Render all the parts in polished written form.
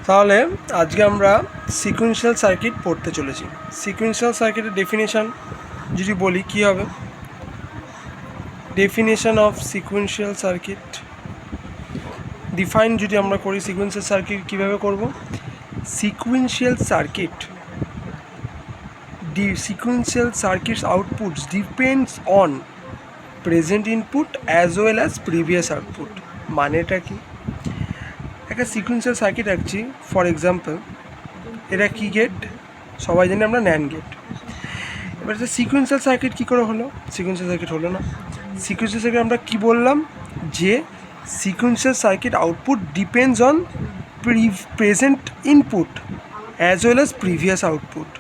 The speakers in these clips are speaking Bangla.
তাহলে আজকে আমরা সিকুয়েন্সিয়াল সার্কিট পড়তে চলেছি। সিকুয়েন্সিয়াল সার্কিটের ডেফিনেশান যদি বলি কী হবে, definition of sequential circuit define যদি আমরা করি, সিকুয়েন্সিয়াল সার্কিট কীভাবে করব। Sequential circuit sequential circuits outputs depends on present input as well as previous output। মানেটা কি, একটা সিকুয়েন্সিয়াল সার্কিট আঁকছি, ফর এক্সাম্পল এটা কি গেট, সবাই জানি আমরা ন্যান্ড গেট। এবার সিকুয়েন্সিয়াল সার্কিট কী করে হলো, সিকুয়েন্সিয়াল সার্কিট হলো না। সিকুয়েন্সিয়াল সার্কিট আমরা কি বললাম, যে sequential circuit output depends on present input as well as previous output.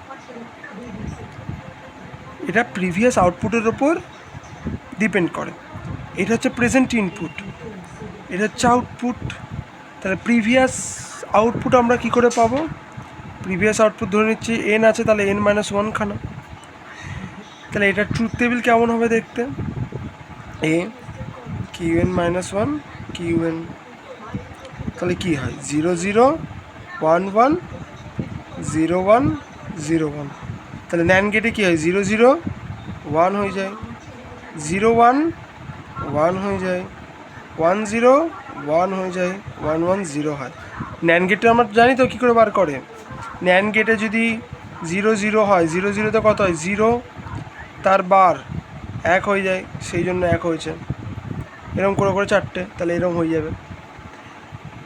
এটা প্রিভিয়াস আউটপুটের ওপর ডিপেন্ড করে। এটা হচ্ছে প্রেজেন্ট ইনপুট, এটা হচ্ছে আউটপুট। তাহলে প্রিভিয়াস আউটপুট আমরা কি করে পাবো, প্রিভিয়াস আউটপুট ধরে নিচ্ছি এন আছে, তাহলে n-1 খানা। তাহলে এটা ট্রুথ টেবিল কেমন হবে দেখতে, এ qn-1 qn, তাহলে কী হয় 0 0 1 1 0 1 0 1। তাহলে ন্যান্ড গেটে কী হয় 0 0 1 হয়ে যায়, 0 1 1 হয়ে যায়, 1 0 1 হয়ে যায়, 1 1 0 হয়। ন্যান্ড গেটে আমরা জানি তো কী করে বার করে, ন্যান্ড গেটে যদি 0 0 হয়, 0 0তে কত হয় 0, তার বার 1 হয়ে যায়, সেই জন্য 1 হয়েছে। এরকম করে করে চারটে, তাহলে এরকম হয়ে যাবে।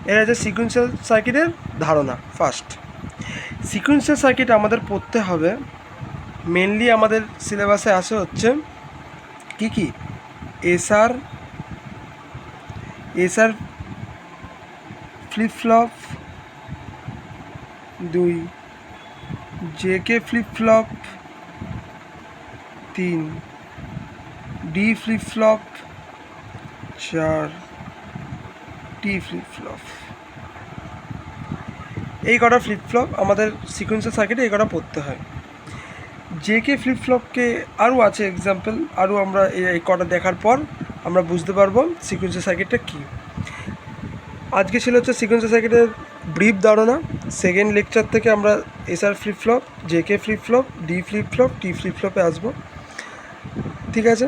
এটা হচ্ছে সিকুয়েন্সিয়াল সার্কিটের ধারণা। ফার্স্ট সিকুয়েন্সিয়াল সার্কিট আমাদের পড়তে হবে, মেনলি আমাদের সিলেবাসে আসে হচ্ছে কি কি, SR flip flop 2, JK flip flop 3, D flip flop 4, T flip flop. এই কটা ফ্লিপ ফ্লপ আমাদের সিকুয়েন্সিয়াল সার্কিটে এই কটা পড়তে হয়। জেকে ফ্লিপ ফ্লপকে আরও আছে এক্সাম্পল, আরও আমরা এই কটা দেখার পর আমরা বুঝতে পারবো সিকুয়েন্সিয়াল সার্কিটটা কী। আজকে ছিল হচ্ছে সিকুয়েন্সিয়াল সার্কিটের ব্রিফ ধারণা। সেকেন্ড লেকচার থেকে আমরা SR flip flop, JK flip flop, D flip flop, T flip ফ্লপে আসবো। ঠিক আছে।